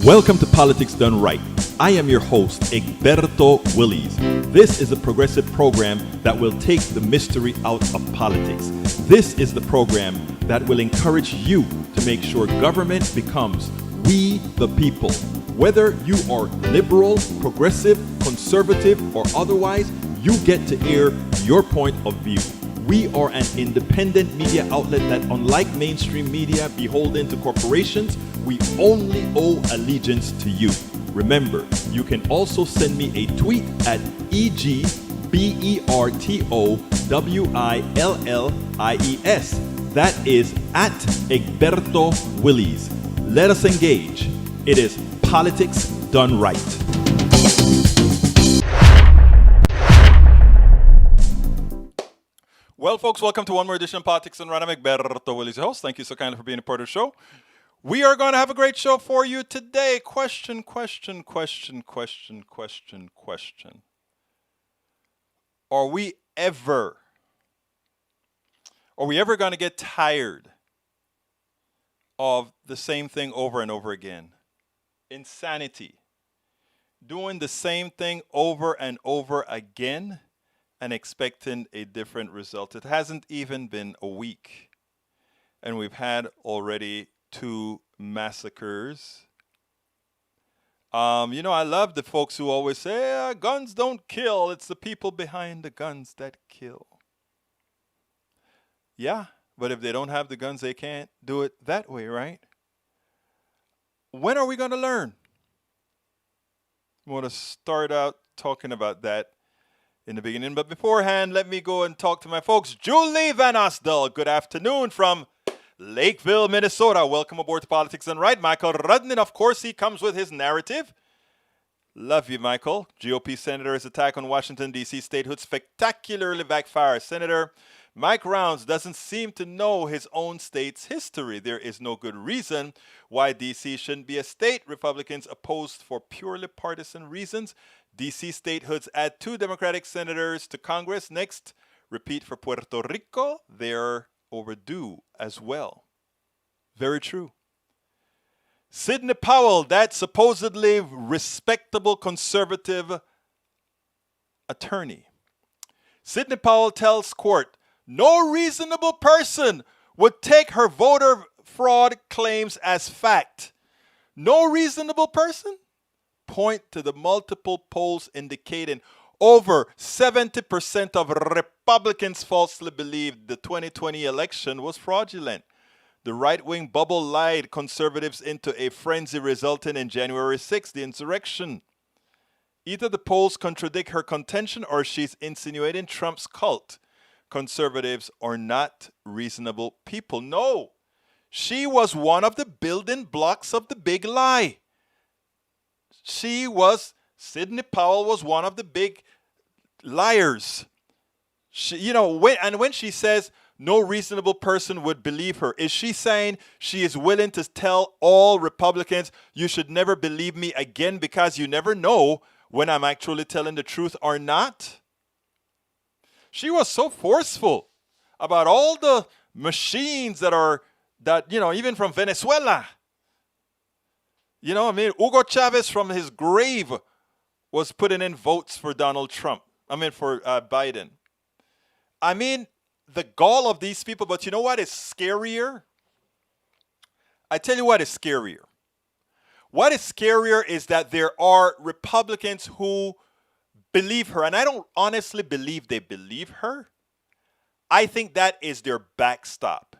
Welcome to Politics Done Right. I am your host, Egberto Willies. This is a progressive program that will take the mystery out of politics. This is the program that will encourage you to make sure government becomes we the people. Whether you are liberal, progressive, conservative, or otherwise, you get to air your point of view. We are an independent media outlet that, unlike mainstream media beholden to corporations, we only owe allegiance to you. Remember, you can also send me a tweet at EGBERTOWILLIES. That is at Egberto Willies. Let us engage. It is Politics Done Right. Well, folks, welcome to one more edition of Politics Done Right. I'm Egberto Willies, your host. Thank you so kindly for being a part of the show. We are going to have a great show for you today. Question. Are we ever going to get tired of the same thing over and over again? Insanity. Doing the same thing over and over again and expecting a different result. It hasn't even been a week, and we've had already 2 massacres. I love the folks who always say, guns don't kill. It's the people behind the guns that kill. Yeah, but if they don't have the guns, they can't do it that way, right? When are we going to learn? I want to start out talking about that in the beginning. But beforehand, let me go and talk to my folks. Julie Van Osdal, good afternoon from Lakeville, Minnesota. Welcome aboard to Politics Done Right. Michael Rudnin, of course, he comes with his narrative. Love you, Michael. GOP Senator's attack on Washington, D.C. statehood spectacularly backfires. Senator Mike Rounds doesn't seem to know his own state's history. There is no good reason why D.C. shouldn't be a state. Republicans opposed for purely partisan reasons. D.C. statehoods add 2 Democratic senators to Congress. Next, repeat for Puerto Rico. They're overdue as well. Very true. Sidney Powell, that supposedly respectable conservative attorney. Sidney Powell tells court, no reasonable person would take her voter fraud claims as fact. No reasonable person? Point to the multiple polls indicating over 70% of Republicans falsely believed the 2020 election was fraudulent. The right-wing bubble lied conservatives into a frenzy resulting in January 6th, the insurrection. Either the polls contradict her contention or she's insinuating Trump's cult. Conservatives are not reasonable people. No, she was one of the building blocks of the big lie. Sidney Powell was one of the big liars. When she says no reasonable person would believe her, is she saying she is willing to tell all Republicans, you should never believe me again because you never know when I'm actually telling the truth or not? She was so forceful about all the machines that even from Venezuela. Hugo Chavez from his grave was putting in votes for for Biden. The gall of these people, but you know what is scarier? I tell you what is scarier. What is scarier is that there are Republicans who believe her, and I don't honestly believe they believe her. I think that is their backstop.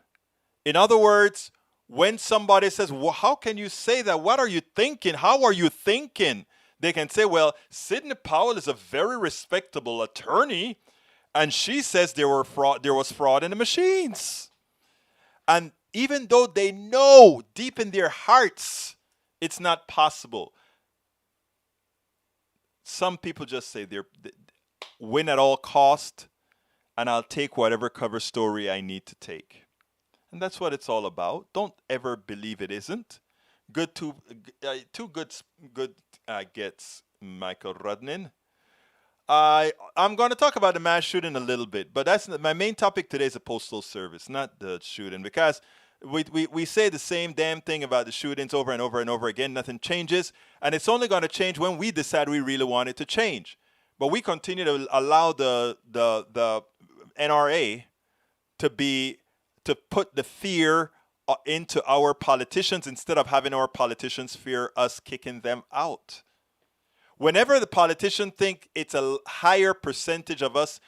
In other words, when somebody says, well, how can you say that? What are you thinking? How are you thinking? They can say, well, Sidney Powell is a very respectable attorney, and she says there was fraud in the machines. And even though they know deep in their hearts it's not possible, some people just say they win at all cost, and I'll take whatever cover story I need to take. And that's what it's all about. Don't ever believe it isn't. Two good gets, Michael Rudnin. I'm going to talk about the mass shooting a little bit, but that's my main topic today is the Postal Service, not the shooting, because We say the same damn thing about the shootings over and over and over again. Nothing changes. And it's only going to change when we decide we really want it to change. But we continue to allow the NRA to put the fear into our politicians instead of having our politicians fear us kicking them out. Whenever the politicians think it's a higher percentage of us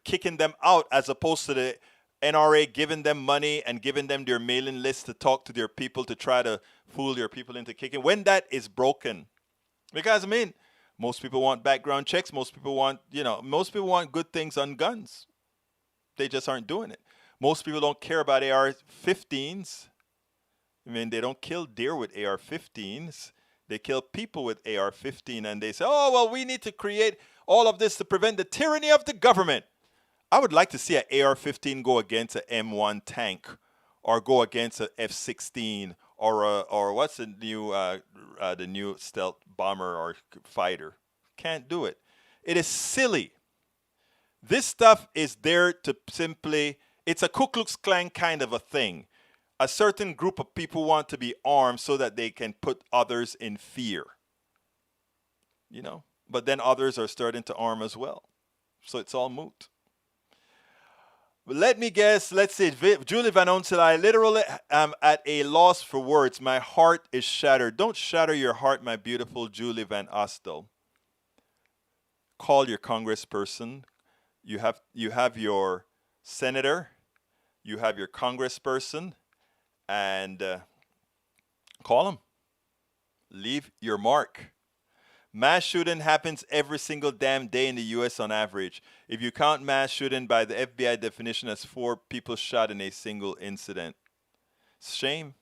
kicking them out as opposed to the NRA giving them money and giving them their mailing list to talk to their people to try to fool their people into kicking, when that is broken. Because, I mean, most people want background checks. Most people want good things on guns. They just aren't doing it. Most people don't care about AR-15s. I mean, they don't kill deer with AR-15s. They kill people with AR-15, and they say, oh, well, we need to create all of this to prevent the tyranny of the government. I would like to see an AR-15 go against an M1 tank or go against an F-16 or what's the new stealth bomber or fighter. Can't do it. It is silly. This stuff is there to simply, it's a Ku Klux Klan kind of a thing. A certain group of people want to be armed so that they can put others in fear. But then others are starting to arm as well. So it's all moot. But let me guess, let's say, Julie Van Onsel, I literally am at a loss for words. My heart is shattered. Don't shatter your heart, my beautiful Julie Van Ostel. Call your congressperson. You have your senator. You have your congressperson. And call them. Leave your mark. Mass shooting happens every single damn day in the U.S. on average. If you count mass shooting by the FBI definition as 4 people shot in a single incident. Shame.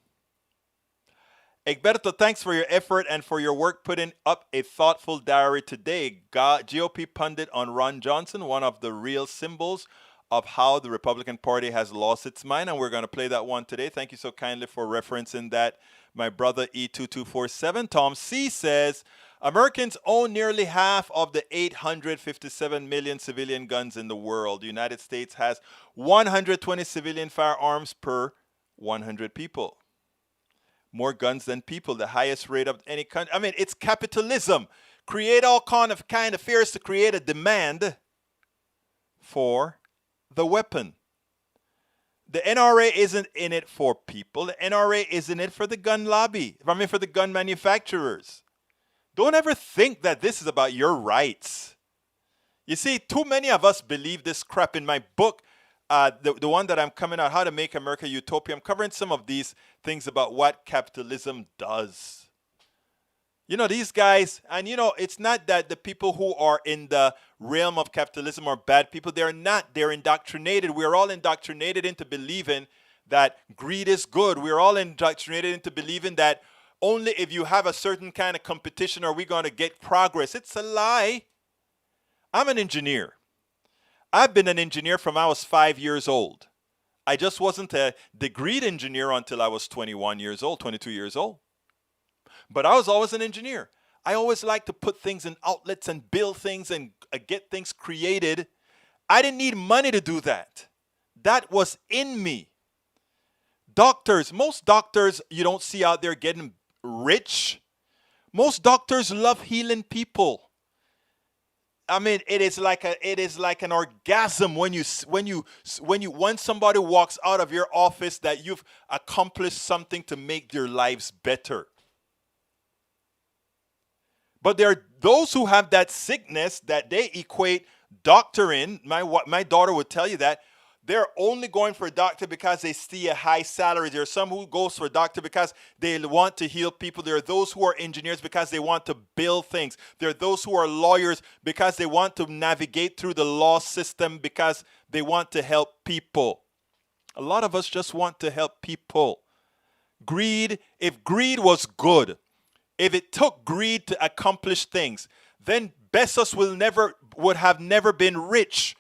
Egberto, thanks for your effort and for your work putting up a thoughtful diary today. GOP pundit on Ron Johnson, one of the real symbols of how the Republican Party has lost its mind. And we're going to play that one today. Thank you so kindly for referencing that. My brother E2247, Tom C. says, Americans own nearly half of the 857 million civilian guns in the world. The United States has 120 civilian firearms per 100 people. More guns than people, the highest rate of any country. I mean, it's capitalism. Create all kind of fears to create a demand for the weapon. The NRA isn't in it for people. The NRA is in it for the gun lobby. For the gun manufacturers. Don't ever think that this is about your rights. You see, too many of us believe this crap. In my book, the one that I'm coming out, How to Make America Utopia, I'm covering some of these things about what capitalism does. These guys, and it's not that the people who are in the realm of capitalism are bad people. They're not. They're indoctrinated. We're all indoctrinated into believing that greed is good. We're all indoctrinated into believing that only if you have a certain kind of competition are we going to get progress. It's a lie. I'm an engineer. I've been an engineer from I was 5 years old. I just wasn't a degreed engineer until I was 21 years old, 22 years old. But I was always an engineer. I always liked to put things in outlets and build things and get things created. I didn't need money to do that. That was in me. Doctors, most doctors you don't see out there getting rich. Most doctors love healing people. I mean, it is like an orgasm when somebody walks out of your office that you've accomplished something to make their lives better. But there are those who have that sickness that they equate doctoring. My daughter would tell you that. They're only going for a doctor because they see a high salary. There are some who goes for a doctor because they want to heal people. There are those who are engineers because they want to build things. There are those who are lawyers because they want to navigate through the law system because they want to help people. A lot of us just want to help people. Greed, if greed was good, if it took greed to accomplish things, then Bezos would have never been rich.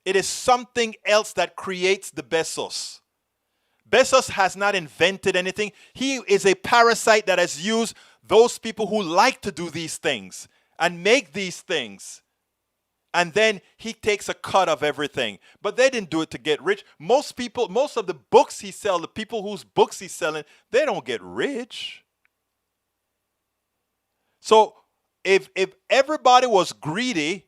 It is something else that creates the Bezos. Bezos has not invented anything. He is a parasite that has used those people who like to do these things and make these things and then he takes a cut of everything. But they didn't do it to get rich. Most people, most of the books he sells, the people whose books he's selling, they don't get rich. So if everybody was greedy,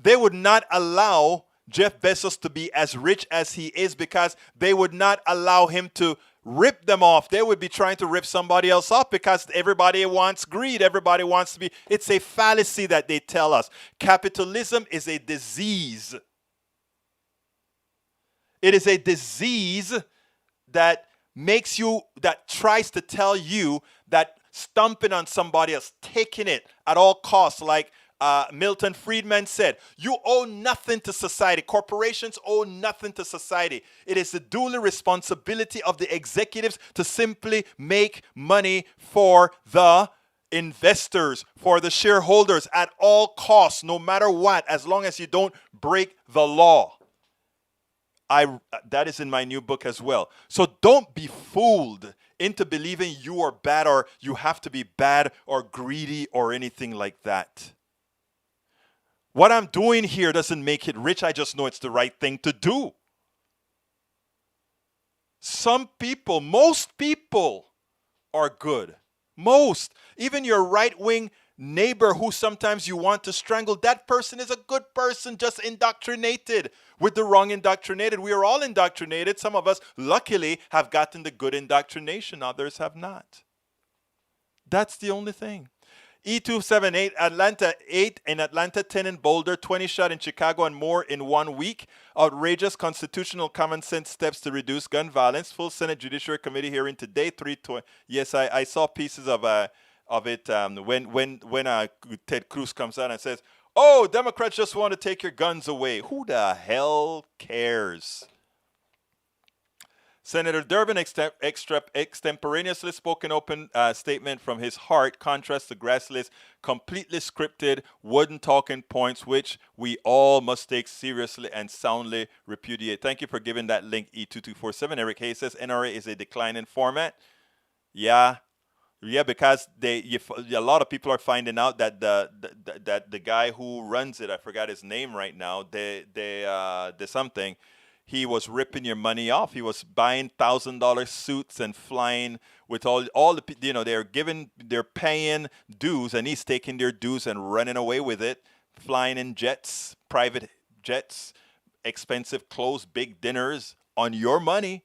they would not allow Jeff Bezos to be as rich as he is, because they would not allow him to rip them off. They would be trying to rip somebody else off, because everybody wants greed. Everybody wants to be. It's a fallacy that they tell us. Capitalism is a disease. It is a disease that tries to tell you that stomping on somebody else, taking it at all costs, like Milton Friedman said, you owe nothing to society. Corporations owe nothing to society. It is the dual responsibility of the executives to simply make money for the investors, for the shareholders at all costs, no matter what, as long as you don't break the law. That is in my new book as well. So don't be fooled into believing you are bad, or you have to be bad or greedy or anything like that. What I'm doing here doesn't make it rich. I just know it's the right thing to do. Some people, most people are good. Most. Even your right-wing neighbor who sometimes you want to strangle, that person is a good person, just indoctrinated with the wrong indoctrinated. We are all indoctrinated. Some of us, luckily, have gotten the good indoctrination. Others have not. That's the only thing. E278, Atlanta 8 in Atlanta, 10 in Boulder, 20 shot in Chicago, and more in 1 week. Outrageous constitutional common sense steps to reduce gun violence. Full Senate Judiciary Committee hearing today. 320. Yes, I saw pieces of it when Ted Cruz comes out and says, "Oh, Democrats just want to take your guns away." Who the hell cares? Senator Durbin extemporaneously spoke an open statement from his heart, contrasts the grassless, completely scripted, wooden talking points, which we all must take seriously and soundly repudiate. Thank you for giving that link, E2247. Eric Hayes says NRA is a declining format. Yeah, because a lot of people are finding out that the guy who runs it, I forgot his name right now, something. He was ripping your money off. He was buying $1,000 suits and flying with all the, they're paying dues, and he's taking their dues and running away with it, flying in jets, private jets, expensive clothes, big dinners on your money.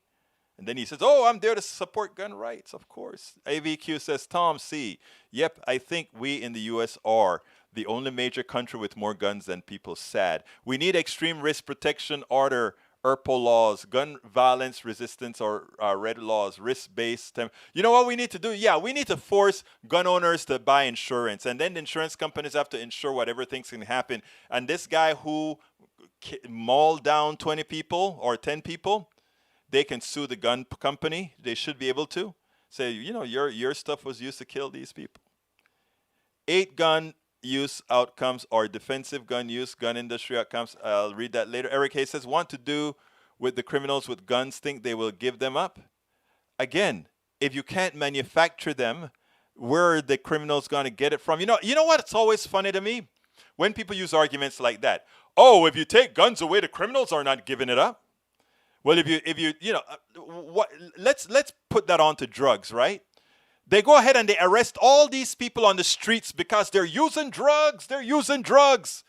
And then he says, "Oh, I'm there to support gun rights." Of course. AVQ says, Tom C. Yep, I think we in the U.S. are the only major country with more guns than people. Sad. We need extreme risk protection order, ERPO laws, gun violence resistance, or red laws, risk-based. You know what we need to do? Yeah, we need to force gun owners to buy insurance. And then the insurance companies have to insure whatever things can happen. And this guy who mauled down 20 people or 10 people, they can sue the gun company. They should be able to say, your stuff was used to kill these people. 8 gun use outcomes or defensive gun use, gun industry outcomes. I'll read that later. Eric Hayes says, want to do with the criminals with guns, think they will give them up? Again, if you can't manufacture them, where are the criminals going to get it from? You know what? It's always funny to me when people use arguments like that. Oh, if you take guns away, the criminals are not giving it up. Well, let's put that onto drugs, right? They go ahead and they arrest all these people on the streets because they're using drugs. They're using drugs.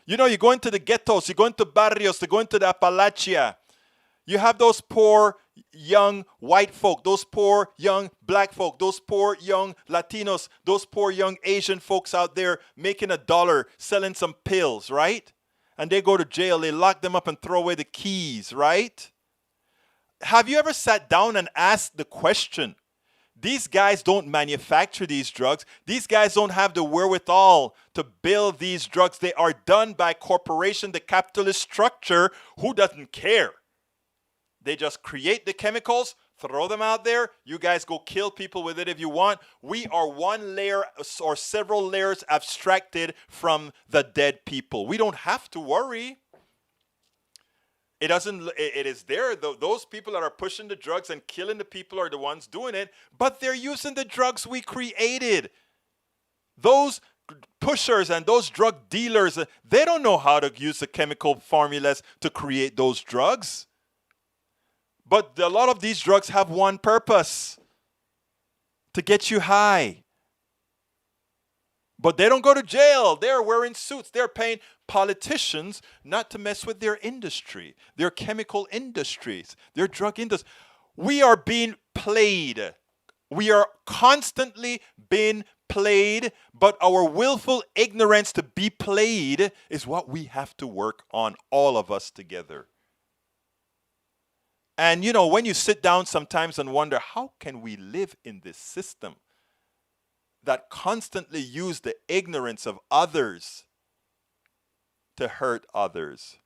You go into the ghettos, you go into barrios, you go into the Appalachia. You have those poor young white folk, those poor young black folk, those poor young Latinos, those poor young Asian folks out there making $1 selling some pills, right? And they go to jail, they lock them up and throw away the keys, right? Have you ever sat down and asked the question, these guys don't manufacture these drugs. These guys don't have the wherewithal to build these drugs. They are done by corporation, the capitalist structure, who doesn't care. They just create the chemicals, throw them out there. You guys go kill people with it if you want. We are one layer or several layers abstracted from the dead people. We don't have to worry. It is there. Those people that are pushing the drugs and killing the people are the ones doing it, but they're using the drugs we created. Those pushers and those drug dealers, they don't know how to use the chemical formulas to create those drugs. But a lot of these drugs have one purpose: to get you high. But they don't go to jail. They're wearing suits. They're paying politicians not to mess with their industry, their chemical industries, their drug industry. We are being played. We are constantly being played, but our willful ignorance to be played is what we have to work on, all of us together. And you know, when you sit down sometimes and wonder, how can we live in this system that constantly use the ignorance of others to hurt others?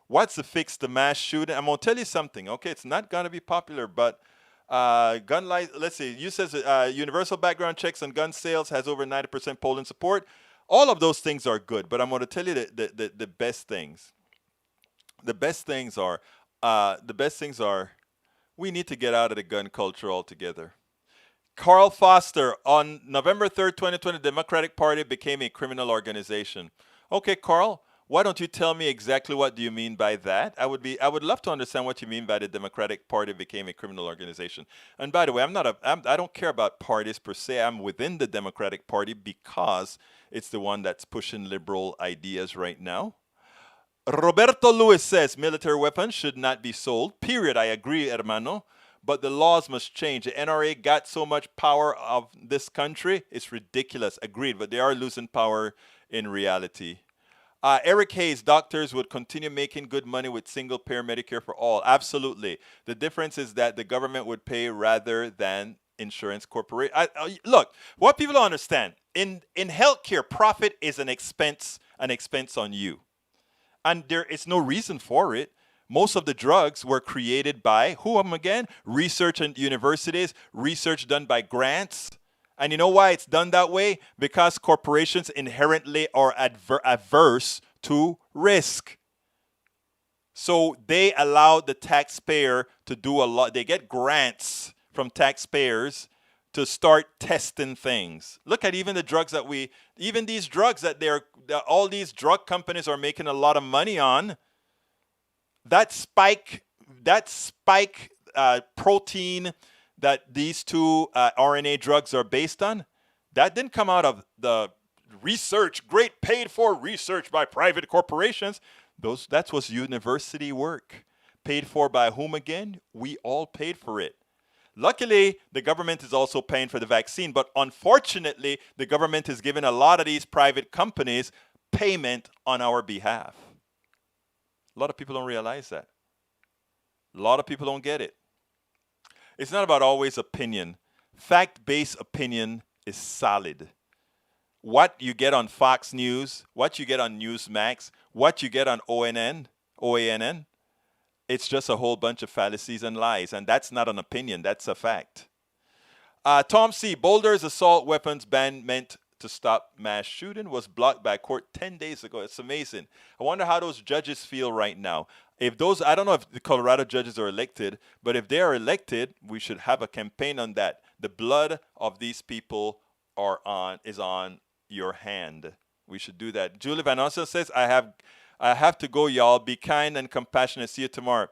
What's the fix to mass shooting? I'm going to tell you something, okay? It's not going to be popular, but let's see, you says universal background checks on gun sales has over 90% polling support. All of those things are good, but I'm going to tell you the best things. The best things are we need to get out of the gun culture altogether. Carl Foster, on November 3rd, 2020, the Democratic Party became a criminal organization. Okay, Carl, why don't you tell me exactly what do you mean by that? I would love to understand what you mean by the Democratic Party became a criminal organization. And by the way, I don't care about parties per se. I'm within the Democratic Party because it's the one that's pushing liberal ideas right now. Roberto Lewis says military weapons should not be sold. Period. I agree, hermano. But the laws must change. The NRA got so much power of this country. It's ridiculous. Agreed. But they are losing power in reality. Eric Hayes, doctors would continue making good money with single-payer Medicare for all. Absolutely. The difference is that the government would pay rather than insurance corporation. Look, what people don't understand, in healthcare, profit is an expense on you. And there is no reason for it. Most of the drugs were created by, again? Research and universities, research done by grants. And you know why it's done that way? Because corporations inherently are averse to risk. So they allow the taxpayer to do a lot. They get grants from taxpayers to start testing things. Look at even the drugs that all these drug companies are making a lot of money on. That spike protein that these two RNA drugs are based on, that didn't come out of the research, great paid for research by private corporations. That was university work. Paid for by whom again? We all paid for it. Luckily, the government is also paying for the vaccine, but unfortunately, the government is giving a lot of these private companies payment on our behalf. A lot of people don't realize that. A lot of people don't get it. It's not about always opinion. Fact-based opinion is solid. What you get on Fox News, what you get on Newsmax, what you get on OANN, it's just a whole bunch of fallacies and lies, and that's not an opinion, that's a fact. Tom C., Boulder's assault weapons ban meant to stop mass shooting was blocked by court 10 days ago. It's amazing. I wonder how those judges feel right now. I don't know if the Colorado judges are elected, but if they are elected, we should have a campaign on that. The blood of these people is on your hand. We should do that. Julie Van Ossel says, I have to go, y'all. Be kind and compassionate. See you tomorrow.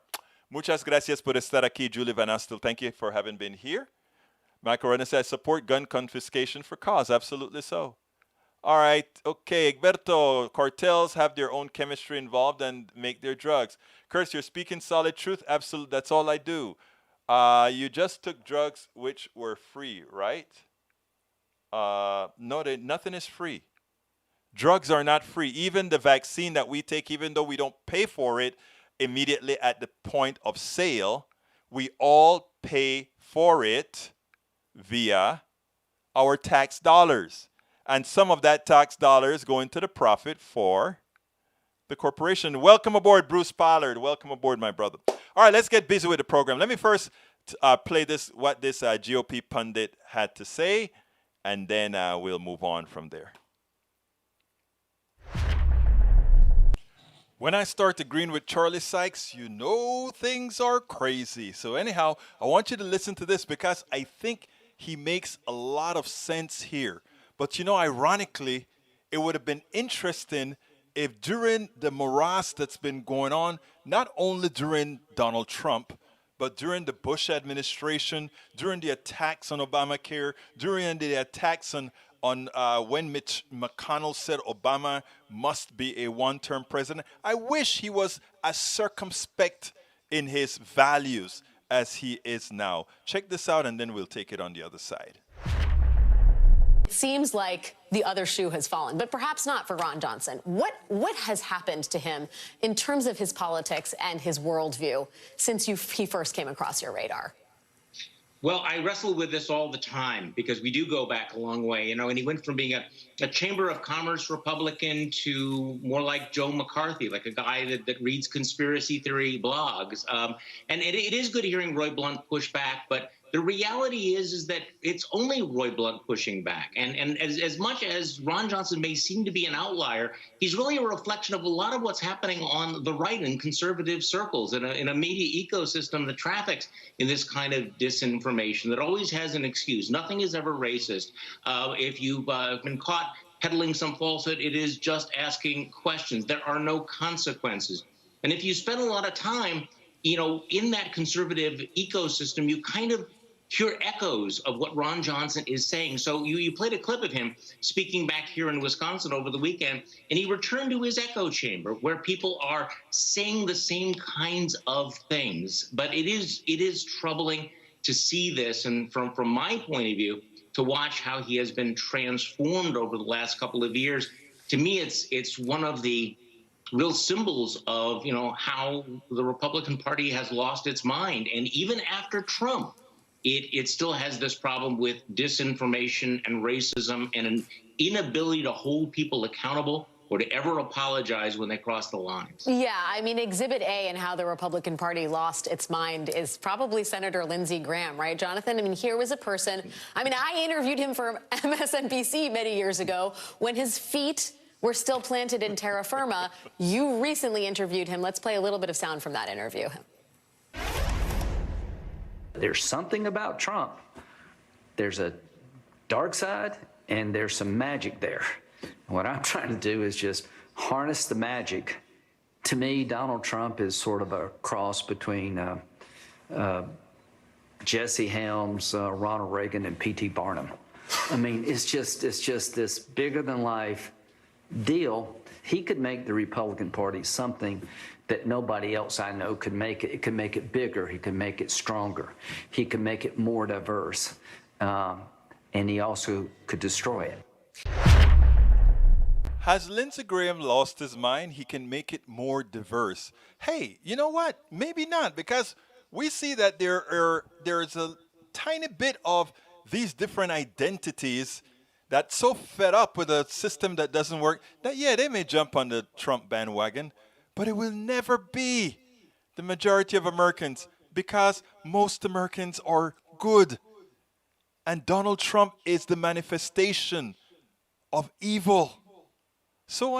Muchas gracias por estar aquí, Julie Van Ossel. Thank you for having been here. Michael Renner says, support gun confiscation for cause. Absolutely so. All right. Okay. Egberto, cartels have their own chemistry involved and make their drugs. Curtis, you're speaking solid truth. Absolutely. That's all I do. You just took drugs which were free, right? No, nothing is free. Drugs are not free. Even the vaccine that we take, even though we don't pay for it immediately at the point of sale, we all pay for it via our tax dollars. And some of that tax dollars go into the profit for the corporation. Welcome aboard, Bruce Pollard. Welcome aboard, my brother. All right, let's get busy with the program. Let me first play what this GOP pundit had to say, and then we'll move on from there. When I start agreeing with Charlie Sykes, you know things are crazy. So anyhow, I want you to listen to this because I think he makes a lot of sense here. But you know, ironically, it would have been interesting if during the morass that's been going on, not only during Donald Trump, but during the Bush administration, during the attacks on Obamacare, during the attacks on when Mitch McConnell said Obama must be a one-term president, I wish he was as circumspect in his values as he is now. Check this out, and then we'll take it on the other side. It seems like the other shoe has fallen, but perhaps not for Ron Johnson. What has happened to him in terms of his politics and his worldview since he first came across your radar? Well, I wrestle with this all the time because we do go back a long way, and he went from being a Chamber of Commerce Republican to more like Joe McCarthy, like a guy that reads conspiracy theory blogs. And it is good hearing Roy Blunt push back, but the reality is that it's only Roy Blunt pushing back. And as much as Ron Johnson may seem to be an outlier, he's really a reflection of a lot of what's happening on the right in conservative circles, in a media ecosystem that traffics in this kind of disinformation that always has an excuse. Nothing is ever racist. If you've been caught peddling some falsehood, it is just asking questions. There are no consequences. And if you spend a lot of time, in that conservative ecosystem, you kind of hear echoes of what Ron Johnson is saying. So you played a clip of him speaking back here in Wisconsin over the weekend, and he returned to his echo chamber where people are saying the same kinds of things. But it is troubling to see this, and from my point of view, to watch how he has been transformed over the last couple of years. To me, it's one of the real symbols of how the Republican Party has lost its mind. And even after Trump, it still has this problem with disinformation and racism and an inability to hold people accountable or to ever apologize when they cross the lines. Yeah, I mean, Exhibit A and how the Republican Party lost its mind is probably Senator Lindsey Graham, right, Jonathan? I mean, here was a person, I interviewed him for MSNBC many years ago when his feet were still planted in terra firma. You recently interviewed him. Let's play a little bit of sound from that interview. There's something about Trump. There's a dark side and there's some magic there. And what I'm trying to do is just harness the magic. To me, Donald Trump is sort of a cross between Jesse Helms, Ronald Reagan, and P.T. Barnum. It's just this bigger than life deal. He could make the Republican Party something that nobody else I know could make it. It could make it bigger. He could make it stronger. He could make it more diverse. And he also could destroy it. Has Lindsey Graham lost his mind? He can make it more diverse. Hey, you know what? Maybe not, because we see that there's a tiny bit of these different identities that's so fed up with a system that doesn't work that, yeah, they may jump on the Trump bandwagon, but it will never be the majority of Americans because most Americans are good. And Donald Trump is the manifestation of evil. So,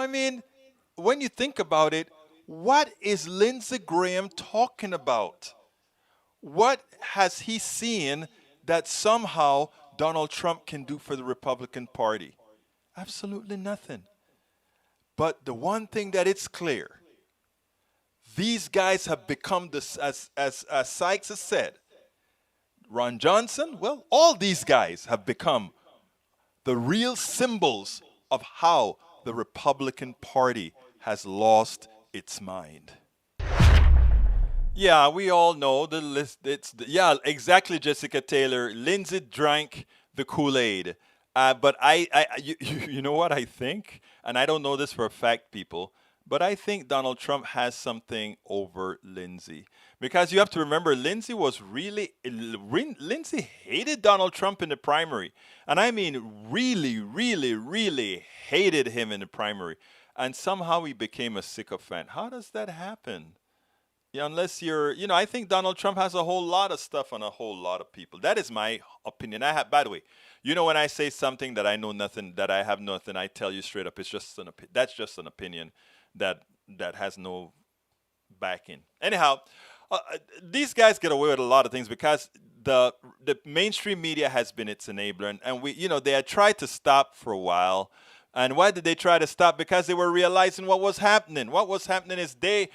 when you think about it, what is Lindsey Graham talking about? What has he seen that somehow Donald Trump can do for the Republican Party? Absolutely nothing. But the one thing that it's clear, these guys have become, as Sykes has said, Ron Johnson, well, all these guys have become the real symbols of how the Republican Party has lost its mind. Yeah, we all know the list. Yeah, exactly, Jessica Taylor. Lindsey drank the Kool-Aid. But you know what I think? And I don't know this for a fact, people, but I think Donald Trump has something over Lindsey. Because you have to remember, Lindsey hated Donald Trump in the primary. And I mean really, really, really hated him in the primary. And somehow he became a sycophant. How does that happen? Yeah, unless you're, I think Donald Trump has a whole lot of stuff on a whole lot of people. That is my opinion. By the way, when I say something that I know nothing, that I have nothing, I tell you straight up, it's just that's just an opinion that has no backing. Anyhow, these guys get away with a lot of things because the mainstream media has been its enabler, and we, they had tried to stop for a while, And why did they try to stop? Because they were realizing what was happening. What was happening is the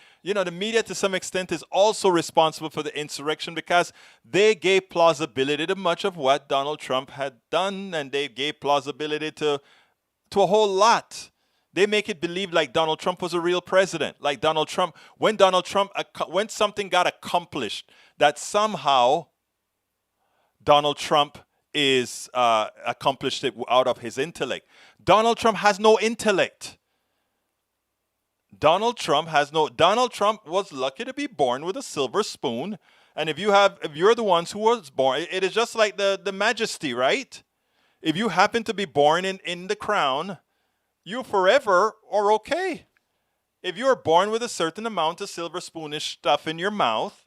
media to some extent is also responsible for the insurrection because they gave plausibility to much of what Donald Trump had done, and they gave plausibility to a whole lot. They make it believe like Donald Trump was a real president. Like when something got accomplished, that somehow Donald Trump is accomplished it out of his intellect. Donald Trump has no intellect. Donald Trump was lucky to be born with a silver spoon. And if you're the ones who was born, it is just like the majesty, right? If you happen to be born in the crown, you forever are okay. If you're born with a certain amount of silver spoonish stuff in your mouth,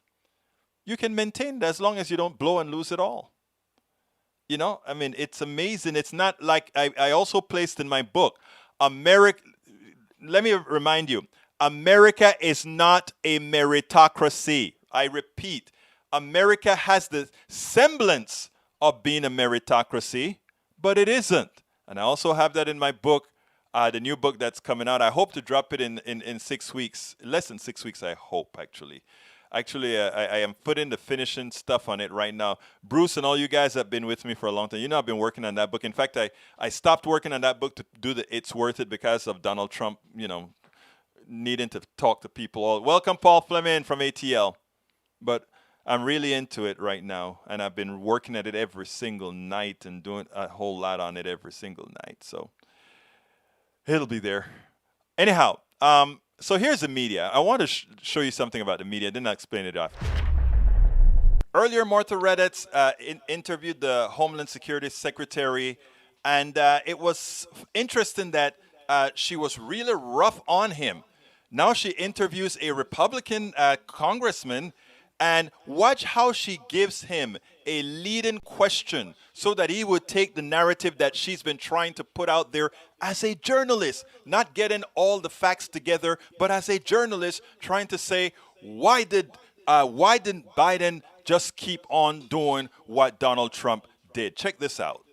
you can maintain it as long as you don't blow and lose it all. I mean, it's amazing. It's not like I also placed in my book, America. Let me remind you, America is not a meritocracy. I repeat, America has the semblance of being a meritocracy, but it isn't. And I also have that in my book, the new book that's coming out. I hope to drop it in 6 weeks, less than 6 weeks, I hope, actually. Actually, I am putting the finishing stuff on it right now. Bruce and all you guys have been with me for a long time. I've been working on that book. In fact, I stopped working on that book to do the It's Worth It because of Donald Trump, needing to talk to people. Welcome, Paul Fleming from ATL. But I'm really into it right now, and I've been working at it every single night and doing a whole lot on it every single night. So it'll be there. Anyhow, so here's the media. I want to show you something about the media. I didn't explain it after. Earlier, Martha Raddatz interviewed the Homeland Security Secretary, and it was interesting that she was really rough on him. Now she interviews a Republican congressman, and watch how she gives him a leading question so that he would take the narrative that she's been trying to put out there as a journalist, not getting all the facts together, but as a journalist trying to say, why didn't Biden just keep on doing what Donald Trump did? Check this out.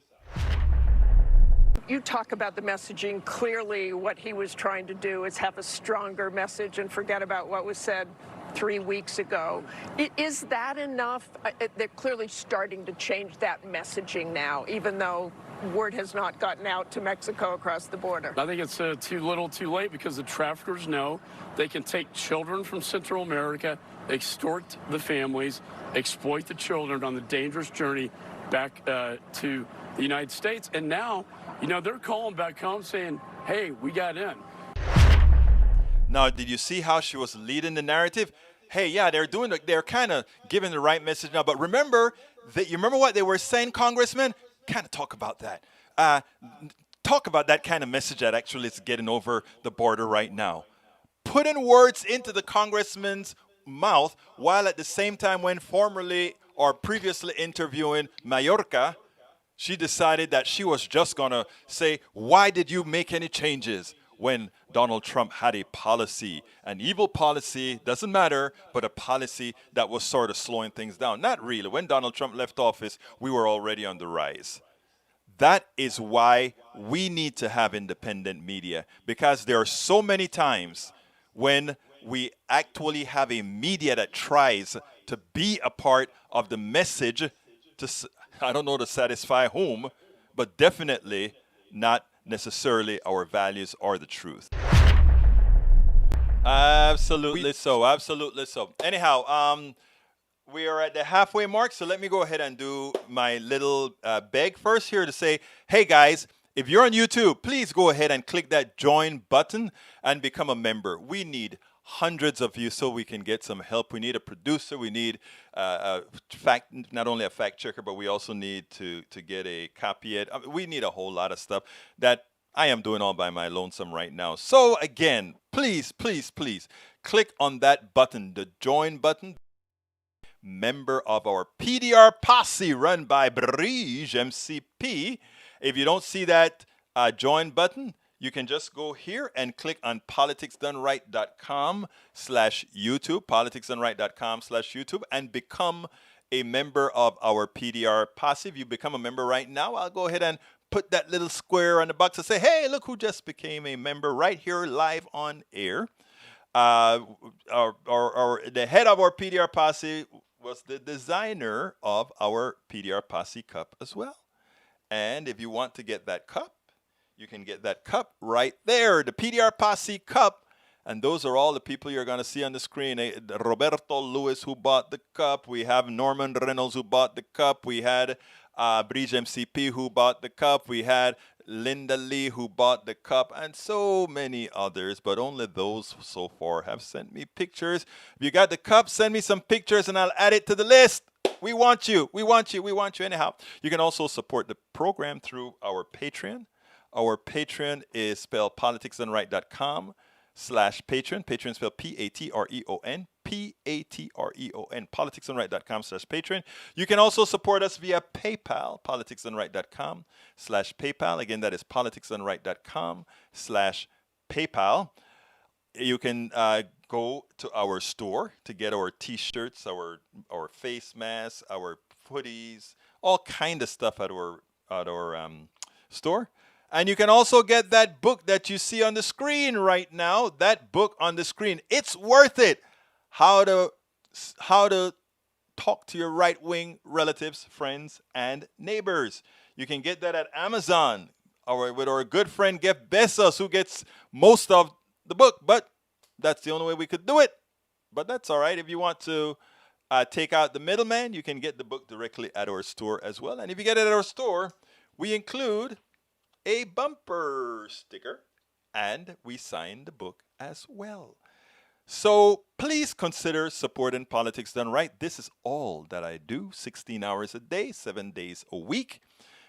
You talk about the messaging. Clearly, what he was trying to do is have a stronger message and forget about what was said 3 weeks ago. Is that enough? They're clearly starting to change that messaging now, even though word has not gotten out to Mexico across the border. I think it's too little too late because the traffickers know they can take children from Central America, extort the families, exploit the children on the dangerous journey back to the United States. And now, they're calling back home saying, hey, we got in. Now, did you see how she was leading the narrative? Hey, yeah, they're kind of giving the right message now. But remember what they were saying, Congressman? Kind of talk about that. Talk about that kind of message that actually is getting over the border right now. Putting words into the congressman's mouth while at the same time when formerly or previously interviewing Mayorkas, she decided that she was just going to say, why did you make any changes? When Donald Trump had a policy, an evil policy, doesn't matter, but a policy that was sort of slowing things down. Not really. When Donald Trump left office, we were already on the rise. That is why we need to have independent media, because there are so many times when we actually have a media that tries to be a part of the message to, I don't know, to satisfy whom, but definitely not necessarily our values or the truth. Absolutely so. Absolutely so. Anyhow, we are at the halfway mark, so let me go ahead and do my little beg first here to say, hey guys, if you're on YouTube, please go ahead and click that join button and become a member. We need hundreds of you so we can get some help. We need a producer. We need not only a fact checker, but we also need to get a copy it. We need a whole lot of stuff that I am doing all by my lonesome right now. So again, please, please, please click on that button, the join button. Member of our PDR posse run by Brige MCP. If you don't see that join button, you can just go here and click on politicsdoneright.com/YouTube, politicsdoneright.com/YouTube, and become a member of our PDR posse. If you become a member right now, I'll go ahead and put that little square on the box and say, hey, look who just became a member right here live on air. The head of our PDR Posse was the designer of our PDR Posse cup as well. And if you want to get that cup, you can get that cup right there, the PDR Posse cup. And those are all the people you're going to see on the screen. Roberto Lewis, who bought the cup. We have Norman Reynolds, who bought the cup. We had Bridge MCP, who bought the cup. We had Linda Lee, who bought the cup, and so many others, but only those so far have sent me pictures. If you got the cup, send me some pictures and I'll add it to the list. We want you. We want you. We want you anyhow. You can also support the program through our Patreon. Our Patreon is spelled politicsdoneright.com/Patreon. Patreon spelled Patreon. Patreon, politicsdoneright.com/Patreon. You can also support us via PayPal, politicsdoneright.com/PayPal. Again, that is politicsdoneright.com/PayPal. You can go to our store to get our T-shirts, our face masks, our hoodies, all kind of stuff at our store. And you can also get that book that you see on the screen right now. That book on the screen, it's worth it. How to talk to your right-wing relatives, friends, and neighbors. You can get that at Amazon or with our good friend Jeff Bezos, who gets most of the book. But that's the only way we could do it. But that's all right. If you want to take out the middleman, you can get the book directly at our store as well. And if you get it at our store, we include a bumper sticker, and we sign the book as well. So please consider supporting Politics Done Right. This is all that I do, 16 hours a day, 7 days a week,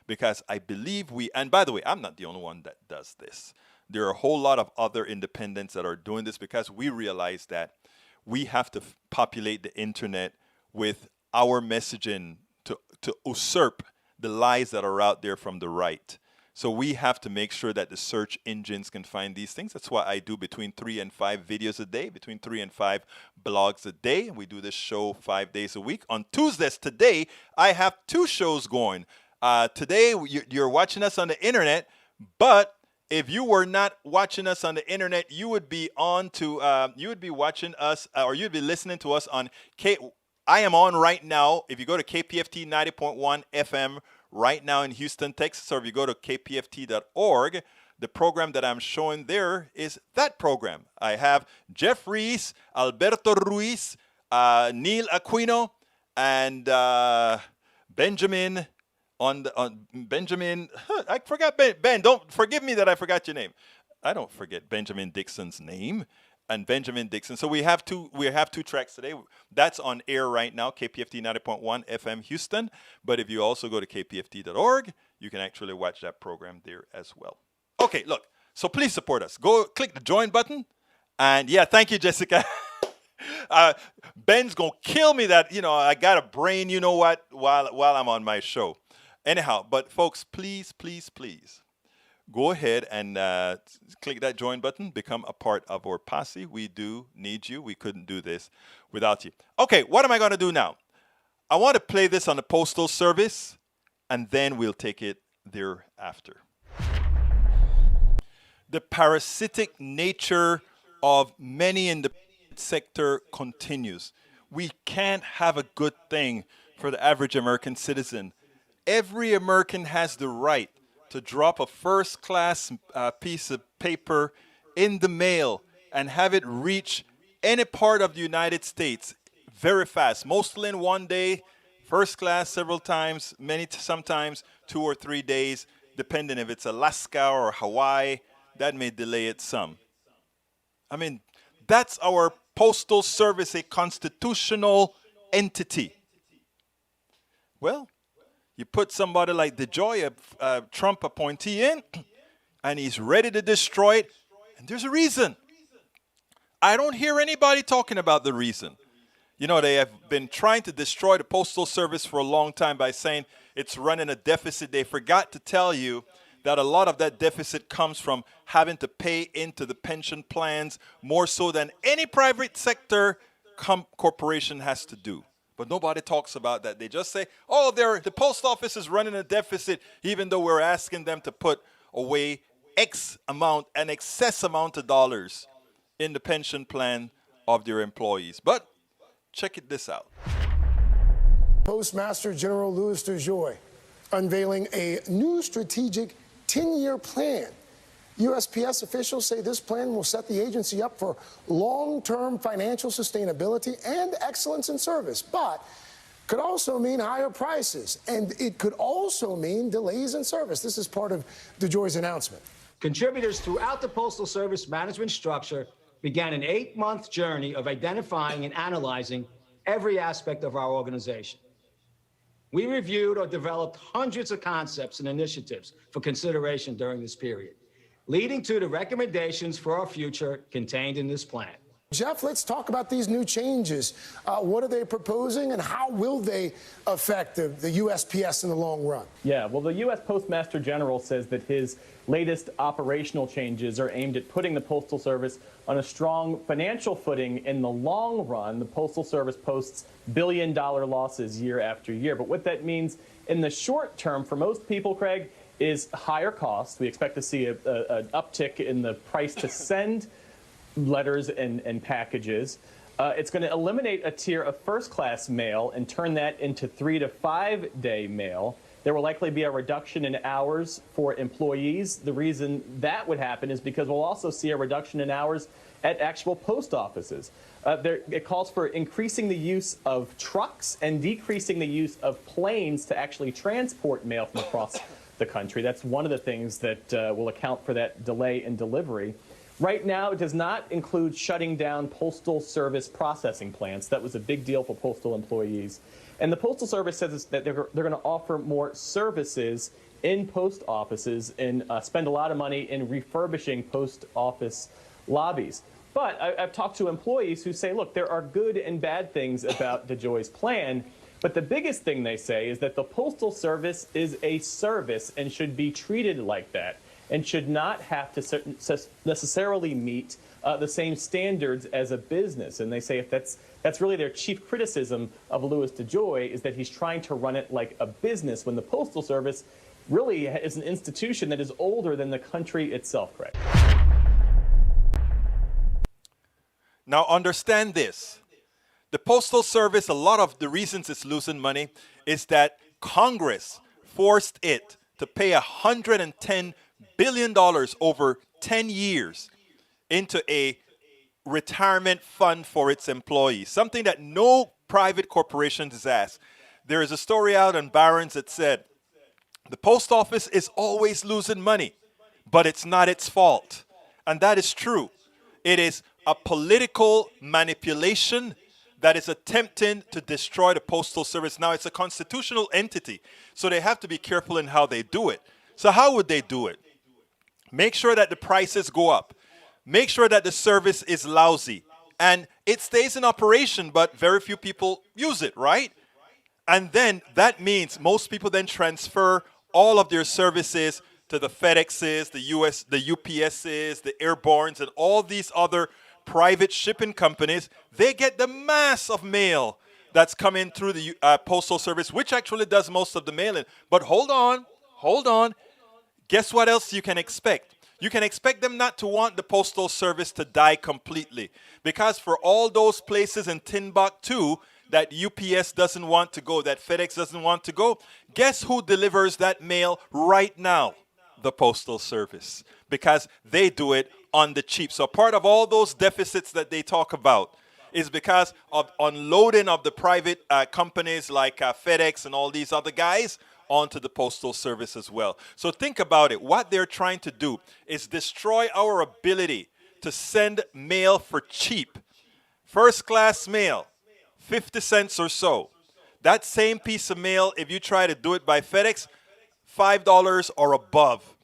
because I believe and by the way, I'm not the only one that does this. There are a whole lot of other independents that are doing this because we realize that we have to populate the internet with our messaging to usurp the lies that are out there from the right. So we have to make sure that the search engines can find these things. That's why I do between 3 and 5 videos a day, between 3 and 5 blogs a day. We do this show 5 days a week. On Tuesdays today, I have 2 shows going. Today, you're watching us on the internet, but if you were not watching us on the internet, you would be watching us, or you'd be listening to us on I am on right now. If you go to KPFT 90.1 FM right now in Houston, Texas, or if you go to kpft.org, the program that I'm showing there is that program. I have Jeff Reese, Alberto Ruiz, Neil Aquino, and Benjamin. Benjamin, I forgot Ben. Don't forgive me that I forgot your name. I don't forget Benjamin Dixon's name. And Benjamin Dixon. So we have two tracks today. That's on air right now, KPFT 90.1 FM Houston. But if you also go to kpft.org, you can actually watch that program there as well. Okay, look. So please support us. Go click the join button. And yeah, thank you, Jessica. Ben's going to kill me that, I got a brain, you know what, while I'm on my show. Anyhow, but folks, please, please, please. Go ahead and click that join button. Become a part of our posse. We do need you. We couldn't do this without you. Okay, what am I going to do now? I want to play this on the Postal Service, and then we'll take it thereafter. The parasitic nature of many in the sector continues. We can't have a good thing for the average American citizen. Every American has the right to drop a first-class piece of paper in the mail and have it reach any part of the United States very fast, mostly in one day, first class several times, sometimes 2 or 3 days, depending if it's Alaska or Hawaii. That may delay it some. I mean, that's our Postal Service, a constitutional entity. Well, you put somebody like DeJoy, a Trump appointee, in, and he's ready to destroy it, and there's a reason. I don't hear anybody talking about the reason. They have been trying to destroy the Postal Service for a long time by saying it's running a deficit. They forgot to tell you that a lot of that deficit comes from having to pay into the pension plans more so than any private sector corporation has to do. But nobody talks about that. They just say, oh, the post office is running a deficit, even though we're asking them to put away an excess amount of dollars in the pension plan of their employees. But check this out. Postmaster General Louis DeJoy unveiling a new strategic 10-year plan. USPS officials say this plan will set the agency up for long-term financial sustainability and excellence in service, but could also mean higher prices, and it could also mean delays in service. This is part of DeJoy's announcement. Contributors throughout the Postal Service management structure began an 8-month journey of identifying and analyzing every aspect of our organization. We reviewed or developed hundreds of concepts and initiatives for consideration during this period, leading to the recommendations for our future contained in this plan. Jeff, let's talk about these new changes. What are they proposing, and how will they affect the USPS in the long run? Yeah, well, the U.S. Postmaster General says that his latest operational changes are aimed at putting the Postal Service on a strong financial footing in the long run. The Postal Service posts billion-dollar losses year after year. But what that means in the short term for most people, Craig, is higher costs. We expect to see an uptick in the price to send letters and packages. It's going to eliminate a tier of first-class mail and turn that into 3 to 5 day mail. There will likely be a reduction in hours for employees. The reason that would happen is because we'll also see a reduction in hours at actual post offices. It calls for increasing the use of trucks and decreasing the use of planes to actually transport mail from across the country. That's one of the things that will account for that delay in delivery. Right now, it does not include shutting down Postal Service processing plants. That was a big deal for postal employees. And the Postal Service says that they're going to offer more services in post offices and spend a lot of money in refurbishing post office lobbies. But I've talked to employees who say, look, there are good and bad things about DeJoy's plan. But the biggest thing they say is that the Postal Service is a service and should be treated like that, and should not have to necessarily meet the same standards as a business. And they say if that's really their chief criticism of Louis DeJoy, is that he's trying to run it like a business when the Postal Service really is an institution that is older than the country itself, Craig. Now understand this. The Postal Service, a lot of the reasons it's losing money is that Congress forced it to pay $110 billion over 10 years into a retirement fund for its employees, something that no private corporation has asked. There is a story out on Barron's that said, the post office is always losing money, but it's not its fault. And that is true. It is a political manipulation that is attempting to destroy the Postal Service. Now, it's a constitutional entity, so they have to be careful in how they do it. So how would they do it? Make sure that the prices go up. Make sure that the service is lousy. And it stays in operation, but very few people use it, right? And then that means most people then transfer all of their services to the FedExes, the UPSs, the Airbornes, and all these other private shipping companies. They get the mass of mail that's coming through the Postal Service, which actually does most of the mailing. But hold on. Guess what else you can expect? You can expect them not to want the Postal Service to die completely. Because for all those places in Timbuktu that UPS doesn't want to go, that FedEx doesn't want to go, guess who delivers that mail right now? The Postal Service. Because they do it on the cheap. So part of all those deficits that they talk about is because of unloading of the private companies like FedEx and all these other guys onto the Postal Service as well. So think about it. What they're trying to do is destroy our ability to send mail for cheap. First class mail, 50 cents or so. That same piece of mail, if you try to do it by FedEx, $5 or above.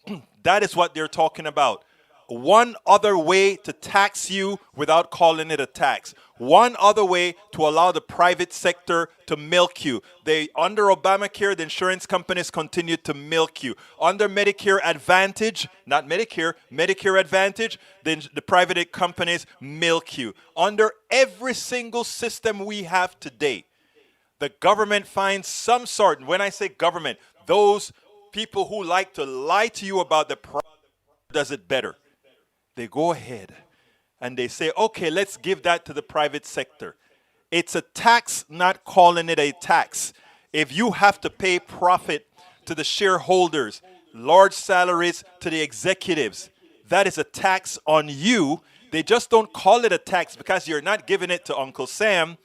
That is what they're talking about. One other way to tax you without calling it a tax. One other way to allow the private sector to milk you. Under Obamacare, the insurance companies continued to milk you. Under Medicare Advantage, not Medicare, Medicare Advantage, the private companies milk you. Under every single system we have today, the government finds some sort, and when I say government, those people who like to lie to you about the product does it better. They go ahead and they say, okay, let's give that to the private sector. It's a tax, not calling it a tax. If you have to pay profit to the shareholders, large salaries to the executives, that is a tax on you. They just don't call it a tax because you're not giving it to Uncle Sam.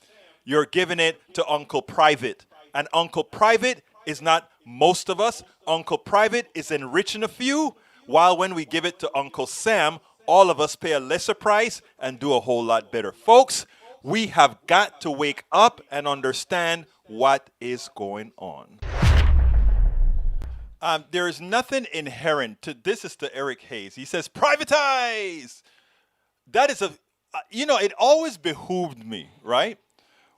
You're giving it to Uncle Private. And Uncle Private is not most of us. Uncle Private is enriching a few, while when we give it to Uncle Sam, all of us pay a lesser price and do a whole lot better. Folks, we have got to wake up and understand what is going on. There is nothing inherent to this. Is to Eric Hayes. He says, privatize. That is it always behooved me, right?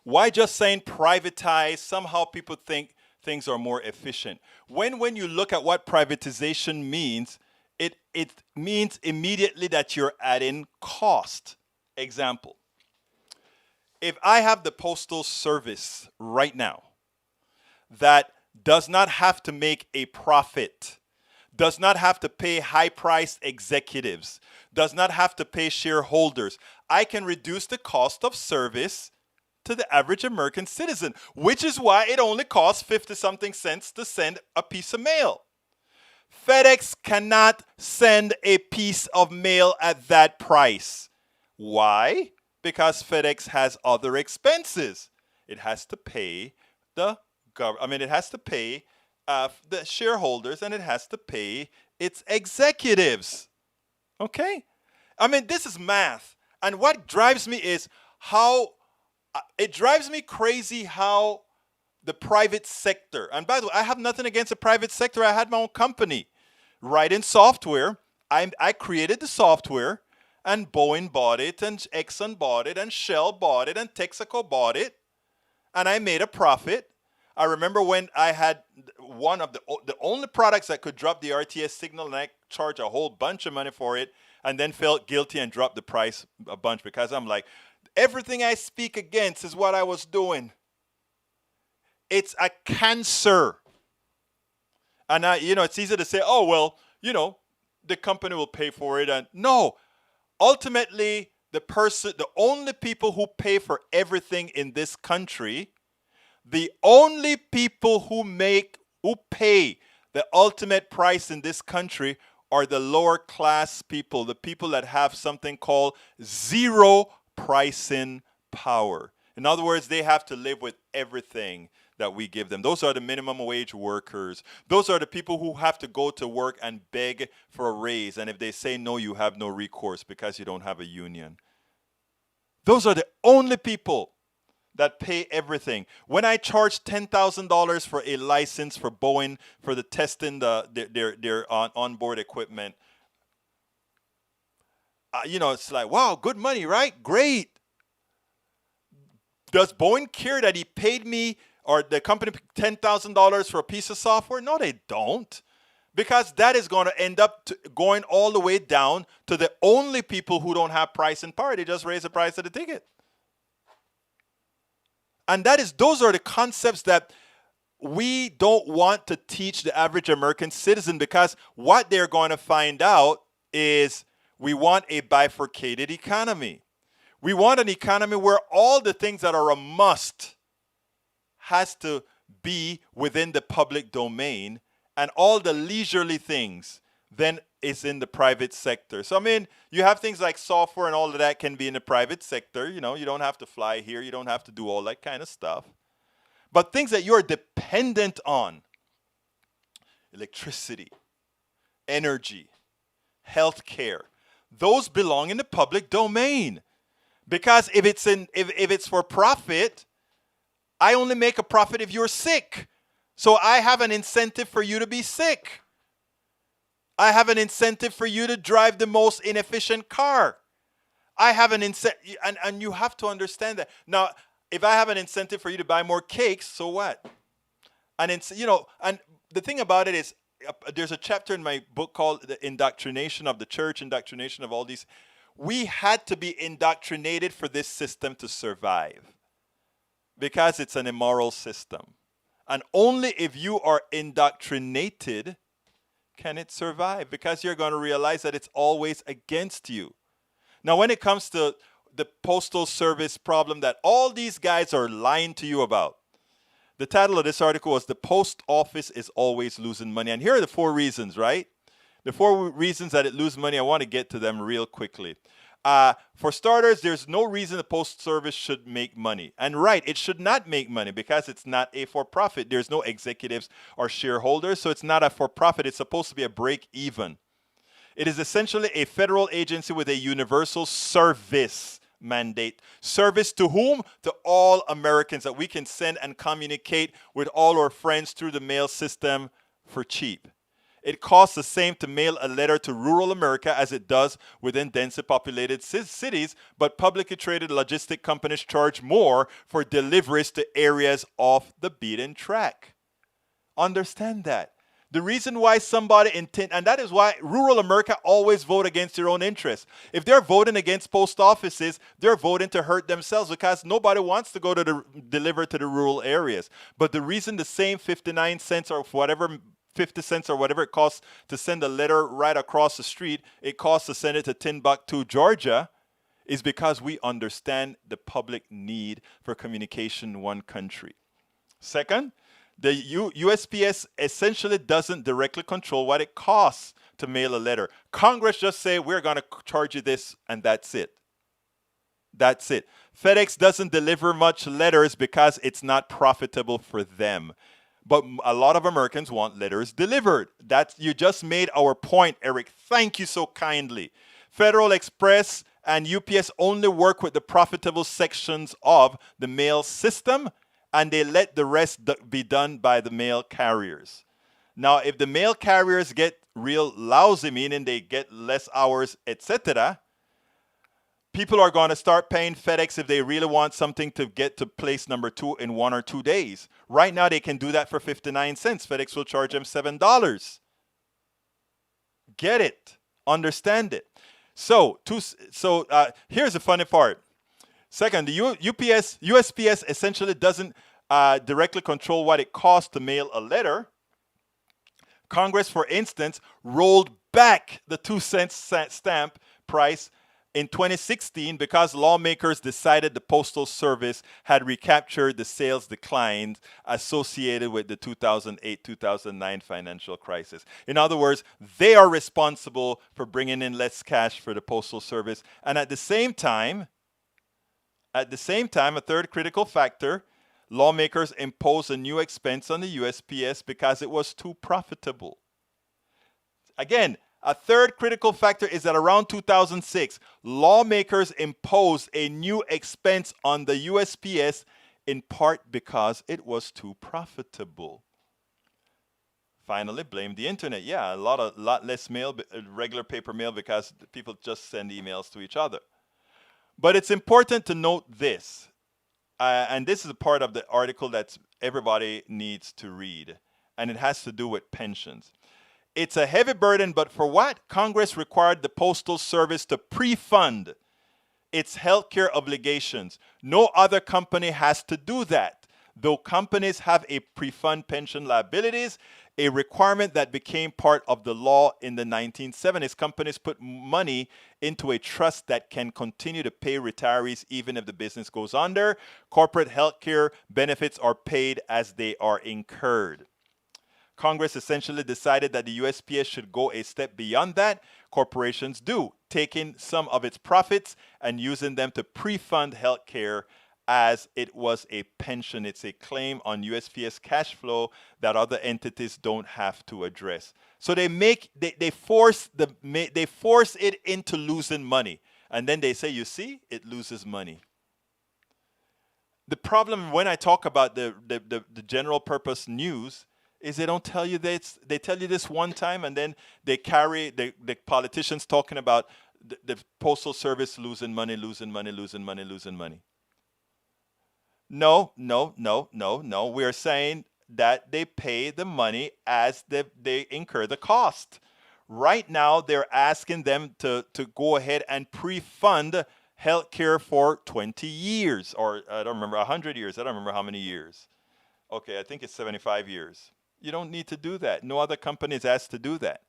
Why just saying privatize? Somehow people think things are more efficient. When you look at what privatization means, it means immediately that you're adding cost. Example. If I have the Postal Service right now that does not have to make a profit, does not have to pay high-priced executives, does not have to pay shareholders, I can reduce the cost of service to the average American citizen, which is why it only costs 50-something cents to send a piece of mail. FedEx cannot send a piece of mail at that price. Why? Because FedEx has other expenses. It has to pay it has to pay the shareholders, and it has to pay its executives. Okay? This is math. And what drives me is how it drives me crazy how the private sector, and by the way, I have nothing against the private sector. I had my own company, writing software. I created the software, and Boeing bought it, and Exxon bought it, and Shell bought it, and Texaco bought it, and I made a profit. I remember when I had one of the only products that could drop the RTS signal, and I charged a whole bunch of money for it, and then felt guilty and dropped the price a bunch because I'm like, everything I speak against is what I was doing. It's a cancer. And it's easy to say, oh, well, the company will pay for it. And no, ultimately, the only people who pay for everything in this country, the only people who pay the ultimate price in this country are the lower class people, the people that have something called zero pricing power. In other words, they have to live with everything that we give them. Those are the minimum wage workers. Those are the people who have to go to work and beg for a raise. And if they say no, you have no recourse because you don't have a union. Those are the only people that pay everything. When I charge $10,000 for a license for Boeing for the testing their onboard equipment, it's like, wow, good money, right? Great. Does Boeing care that he paid me or the company $10,000 for a piece of software? No, they don't. Because that is going to end up going all the way down to the only people who don't have pricing power. They just raise the price of the ticket. And those are the concepts that we don't want to teach the average American citizen, because what they're going to find out is we want a bifurcated economy. We want an economy where all the things that are a must has to be within the public domain, and all the leisurely things then is in the private sector. So, you have things like software and all of that can be in the private sector. You don't have to fly here. You don't have to do all that kind of stuff. But things that you're dependent on, electricity, energy, healthcare, those belong in the public domain. Because if it's for profit, I only make a profit if you're sick. So I have an incentive for you to be sick. I have an incentive for you to drive the most inefficient car. I have an incentive, and you have to understand that. Now, if I have an incentive for you to buy more cakes, so what? And and the thing about it is, there's a chapter in my book called The Indoctrination of the Church, Indoctrination of all these. We had to be indoctrinated for this system to survive. because it's an immoral system. And only if you are indoctrinated can it survive, because you're going to realize that it's always against you. Now, when it comes to the Postal Service problem that all these guys are lying to you about, the title of this article was "The Post Office is Always Losing Money." And here are the 4 reasons, right? The 4 reasons that it loses money. I want to get to them real quickly. For starters, there's no reason the Postal Service should make money. And right, it should not make money because it's not a for-profit. There's no executives or shareholders, so it's not a for-profit. It's supposed to be a break-even. It is essentially a federal agency with a universal service mandate. Service to whom? To all Americans, that we can send and communicate with all our friends through the mail system for cheap. It costs the same to mail a letter to rural America as it does within densely populated cities, but publicly traded logistic companies charge more for deliveries to areas off the beaten track. Understand that. The reason why somebody and that is why rural America always vote against their own interests. If they're voting against post offices, they're voting to hurt themselves, because nobody wants to go to deliver to the rural areas. But the reason the same 59 cents or whatever, 50 cents or whatever it costs to send a letter right across the street, it costs to send it to Timbuktu, Georgia, is because we understand the public need for communication in one country. Second, the USPS essentially doesn't directly control what it costs to mail a letter. Congress just say, we're going to charge you this, and that's it. That's it. FedEx doesn't deliver much letters because it's not profitable for them. But a lot of Americans want letters delivered. You just made our point, Eric. Thank you so kindly. Federal Express and UPS only work with the profitable sections of the mail system, and they let the rest be done by the mail carriers. Now, if the mail carriers get real lousy, meaning they get less hours, etc., people are going to start paying FedEx if they really want something to get to place number 2 in 1 or 2 days. Right now, they can do that for 59 cents. FedEx will charge them $7. Get it. Understand it. So here's the funny part. Second, the USPS essentially doesn't directly control what it costs to mail a letter. Congress, for instance, rolled back the 2-cent stamp price in 2016 because lawmakers decided the Postal Service had recaptured the sales declines associated with the 2008-2009 financial crisis. In other words, they are responsible for bringing in less cash for the Postal Service. And at the same time, a third critical factor, lawmakers imposed a new expense on the USPS because it was too profitable. Again, a third critical factor is that around 2006, lawmakers imposed a new expense on the USPS in part because it was too profitable. Finally, blame the internet. Yeah, a lot less mail, regular paper mail, because people just send emails to each other. But it's important to note this, and this is a part of the article that everybody needs to read, and it has to do with pensions. It's a heavy burden, but for what? Congress required the Postal Service to pre-fund its healthcare obligations. No other company has to do that. Though companies have a pre-fund pension liabilities, a requirement that became part of the law in the 1970s. Companies put money into a trust that can continue to pay retirees even if the business goes under. Corporate healthcare benefits are paid as they are incurred. Congress essentially decided that the USPS should go a step beyond that. Corporations do, taking some of its profits and using them to pre-fund healthcare as it was a pension. It's a claim on USPS cash flow that other entities don't have to address. So they force it into losing money, and then they say, you see, it loses money. The problem when I talk about the general purpose news is they don't tell you that they tell you this one time, and then they carry the politicians talking about the Postal Service losing money. No. We are saying that they pay the money as they incur the cost. Right now, they're asking them to go ahead and pre-fund health care for 20 years, or I don't remember, 100 years. I don't remember how many years. Okay, I think it's 75 years. You don't need to do that. No other company is asked to do that.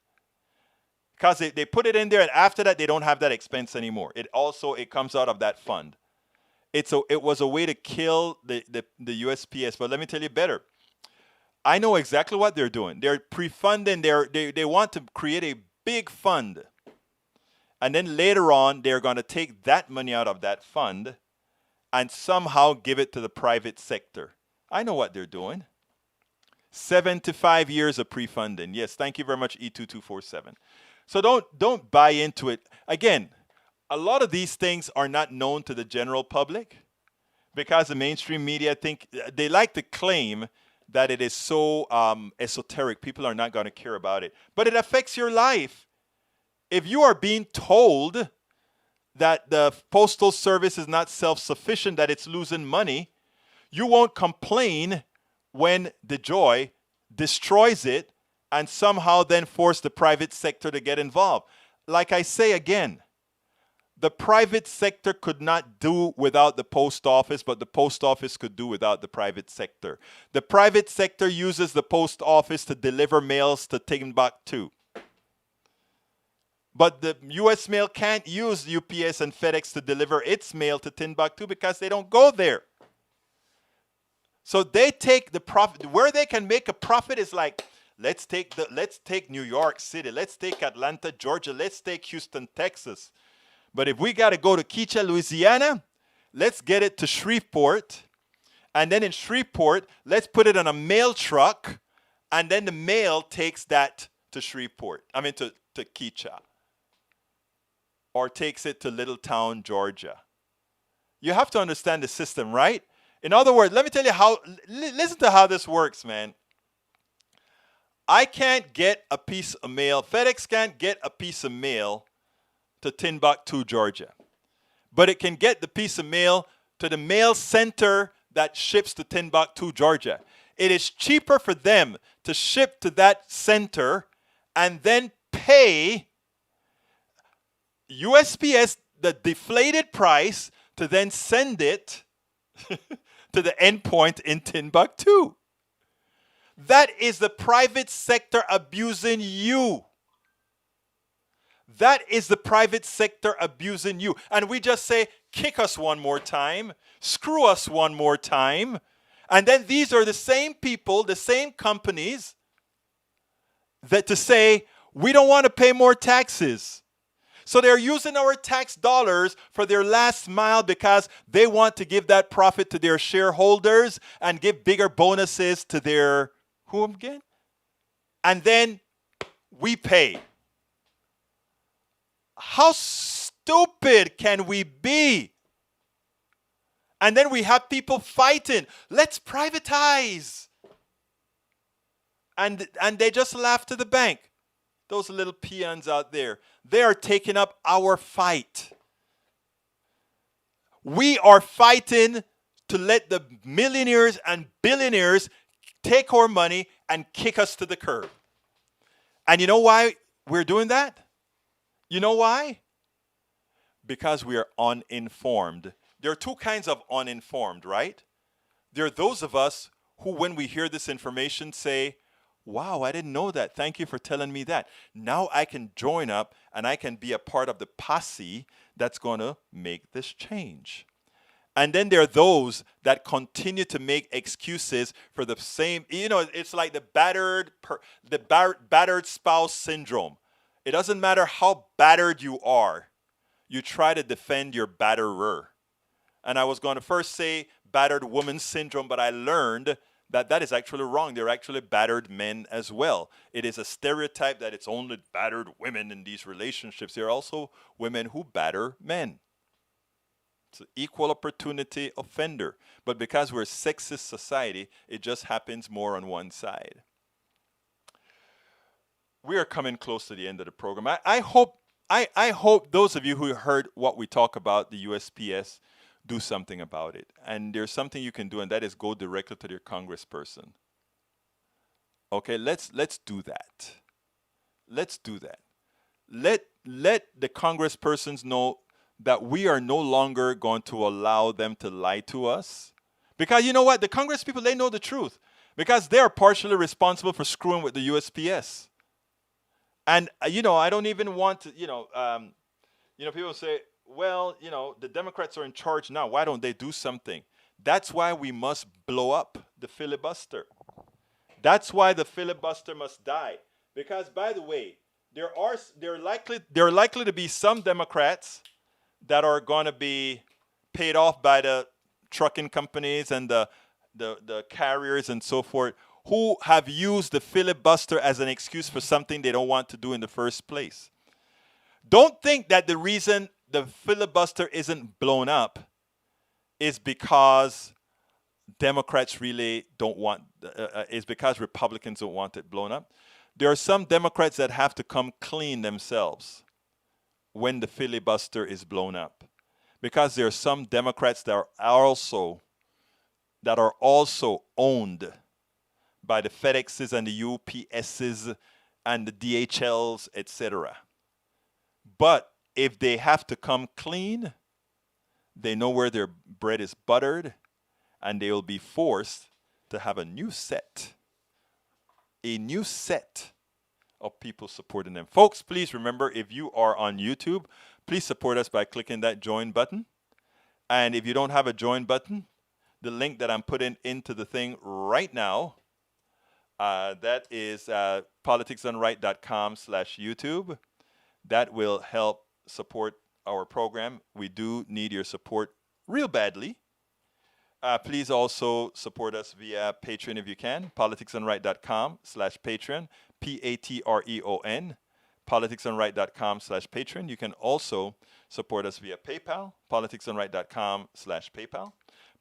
Because they put it in there, and after that, they don't have that expense anymore. It comes out of that fund. It was a way to kill the USPS. But let me tell you better. I know exactly what they're doing. They're pre-funding. They want to create a big fund. And then later on, they're going to take that money out of that fund and somehow give it to the private sector. I know what they're doing. 75 years of pre-funding. Yes, thank you very much, E2247. So don't buy into it. Again, a lot of these things are not known to the general public because the mainstream media they like to claim that it is so esoteric. People are not going to care about it. But it affects your life. If you are being told that the Postal Service is not self-sufficient, that it's losing money, you won't complain when DeJoy destroys it and somehow then force the private sector to get involved. Like I say again, the private sector could not do without the post office, but the post office could do without the private sector. The private sector uses the post office to deliver mails to Timbuktu. But the U.S. mail can't use UPS and FedEx to deliver its mail to Timbuktu because they don't go there. So they take the profit. Where they can make a profit is like, let's take New York City, let's take Atlanta, Georgia, let's take Houston, Texas. But if we got to go to Keachel, Louisiana, let's get it to Shreveport. And then in Shreveport, let's put it on a mail truck. And then the mail takes that to Shreveport. To Keachel. Or takes it to Littletown, Georgia. You have to understand the system, right? In other words, let me tell you listen to how this works, man. I can't get a piece of mail. FedEx can't get a piece of mail to Timbuktu, Georgia. But it can get the piece of mail to the mail center that ships to Timbuktu, Georgia. It is cheaper for them to ship to that center and then pay USPS the deflated price to then send it to the endpoint in Timbuktu. That is the private sector abusing you. That is the private sector abusing you. And we just say, kick us one more time, screw us one more time. And then these are the same people, the same companies that to say, we don't want to pay more taxes. So they're using our tax dollars for their last mile because they want to give that profit to their shareholders and give bigger bonuses to their, who again? And then we pay. How stupid can we be? And then we have people fighting. Let's privatize. And they just laugh to the bank. Those little peons out there, they are taking up our fight. We are fighting to let the millionaires and billionaires take our money and kick us to the curb. And you know why we're doing that? You know why? Because we are uninformed. There are two kinds of uninformed, right? There are those of us who, when we hear this information, say, wow, I didn't know that. Thank you for telling me that. Now I can join up and I can be a part of the posse that's going to make this change. And then there are those that continue to make excuses for the same, it's like the battered spouse syndrome. It doesn't matter how battered you are. You try to defend your batterer. And I was going to first say battered woman syndrome, but I learned that is actually wrong. They're actually battered men as well. It is a stereotype that it's only battered women in these relationships. There are also women who batter men. It's an equal opportunity offender. But because we're a sexist society, it just happens more on one side. We are coming close to the end of the program. I hope those of you who heard what we talk about, the USPS, do something about it. And there's something you can do, and that is go directly to your congressperson. Okay, let's do that. Let's do that. Let the congresspersons know that we are no longer going to allow them to lie to us. Because you know what? The Congress people, they know the truth. Because they are partially responsible for screwing with the USPS. And, I don't even want to, people say, well, the Democrats are in charge now. Why don't they do something? That's why we must blow up the filibuster. That's why the filibuster must die. Because, by the way, there are likely to be some Democrats that are going to be paid off by the trucking companies and the carriers and so forth, who have used the filibuster as an excuse for something they don't want to do in the first place. Don't think that the reason the filibuster isn't blown up is because Democrats really don't want, is because Republicans don't want it blown up. There are some Democrats that have to come clean themselves when the filibuster is blown up. Because there are some Democrats that are also owned by the FedExes and the UPSs and the DHLs, etc. But if they have to come clean, they know where their bread is buttered, and they will be forced to have a new set of people supporting them. Folks, please remember, if you are on YouTube, please support us by clicking that join button. And if you don't have a join button, the link that I'm putting into the thing right now, that is politicsdoneright.com/YouTube. That will help support our program. We do need your support real badly. Please also support us via Patreon if you can. politicsdoneright.com/Patreon. Patreon. politicsdoneright.com/Patreon. You can also support us via PayPal. politicsdoneright.com/PayPal.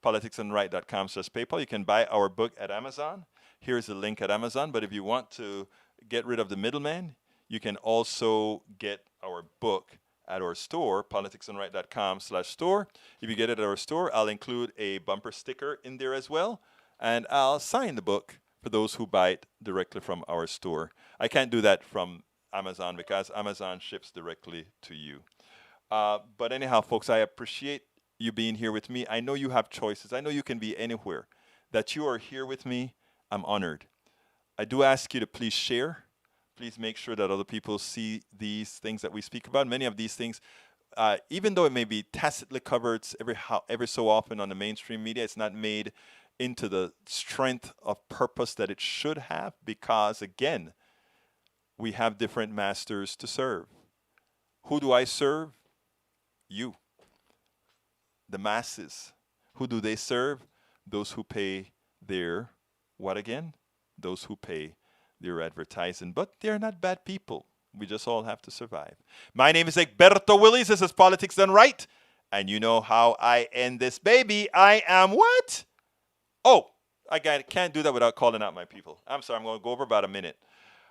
politicsdoneright.com/PayPal. You can buy our book at Amazon. Here's the link at Amazon. But if you want to get rid of the middleman, you can also get our book at our store, politicsdoneright.com/store. If you get it at our store, I'll include a bumper sticker in there as well, and I'll sign the book for those who buy it directly from our store. I can't do that from Amazon because Amazon ships directly to you. But anyhow, folks, I appreciate you being here with me. I know you have choices. I know you can be anywhere. That you are here with me, I'm honored. I do ask you to please share. Please make sure that other people see these things that we speak about. Many of these things, even though it may be tacitly covered every so often on the mainstream media, it's not made into the strength of purpose that it should have, because, again, we have different masters to serve. Who do I serve? You. The masses. Who do they serve? Those who pay their, what again? Those who pay their advertising. But they're not bad people. We just all have to survive. My name is Egberto Willies. This is Politics Done Right. And you know how I end this baby. I am what? Oh, I can't do that without calling out my people. I'm sorry, I'm going to go over about a minute.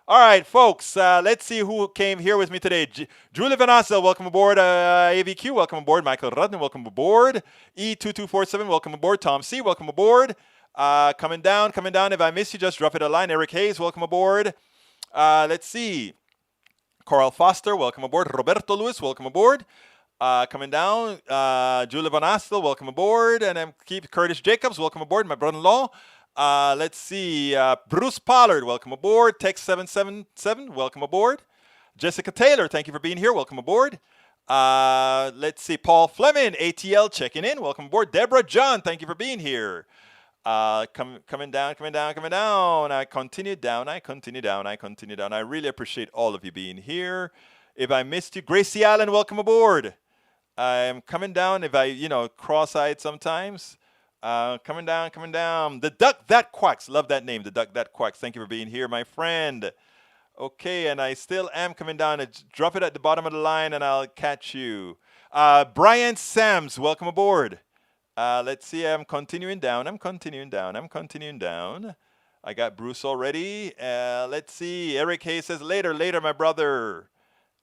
All right, folks, let's see who came here with me today. Julie Vanassa, welcome aboard. AVQ, welcome aboard. Michael Rudden, welcome aboard. E2247, welcome aboard. Tom C, welcome aboard. Coming down. If I miss you, just drop it a line. Eric Hayes, welcome aboard. Let's see. Coral Foster, welcome aboard. Roberto Lewis, welcome aboard. Coming down, Julia Van Astel, welcome aboard. And I'm Curtis Jacobs, welcome aboard, my brother-in-law. Let's see, Bruce Pollard, welcome aboard. Text 777, welcome aboard. Jessica Taylor, thank you for being here, welcome aboard. Let's see, Paul Fleming, ATL, checking in, welcome aboard. Deborah John, thank you for being here. Coming down. I continue down. I really appreciate all of you being here. If I missed you, Gracie Allen, welcome aboard. I'm coming down. If I, cross-eyed sometimes. Coming down. The Duck That Quacks. Love that name, the Duck That Quacks. Thank you for being here, my friend. Okay, and I still am coming down. Drop it at the bottom of the line, and I'll catch you. Brian Sams, welcome aboard. Let's see, I'm continuing down. I got Bruce already. Let's see, Eric Hayes says, later, my brother.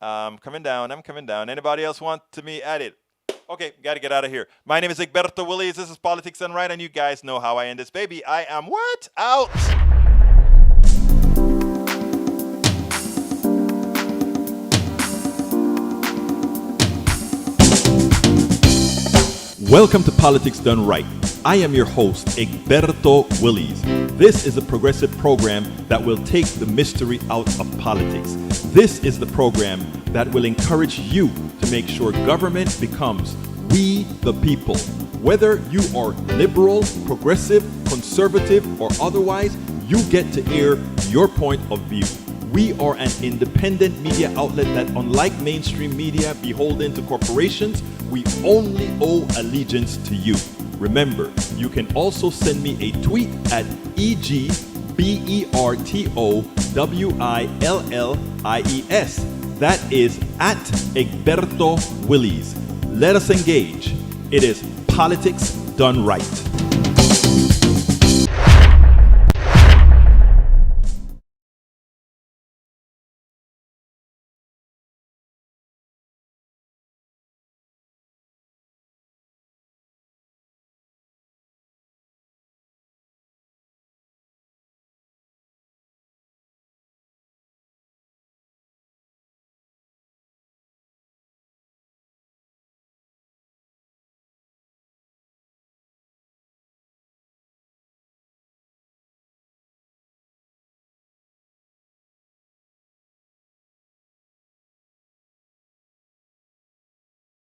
I'm coming down. Anybody else want to me at it? Okay, got to get out of here. My name is Egberto Willies. This is Politics Done Right, and you guys know how I end this baby. I am what? Out. Welcome to Politics Done Right. I am your host, Egberto Willies. This is a progressive program that will take the mystery out of politics. This is the program that will encourage you to make sure government becomes we the people. Whether you are liberal, progressive, conservative, or otherwise, you get to air your point of view. We are an independent media outlet that, unlike mainstream media beholden to corporations, we only owe allegiance to you. Remember, you can also send me a tweet at EGBERTOWILLIES. That is at Egberto Willies. Let us engage. It is Politics Done Right.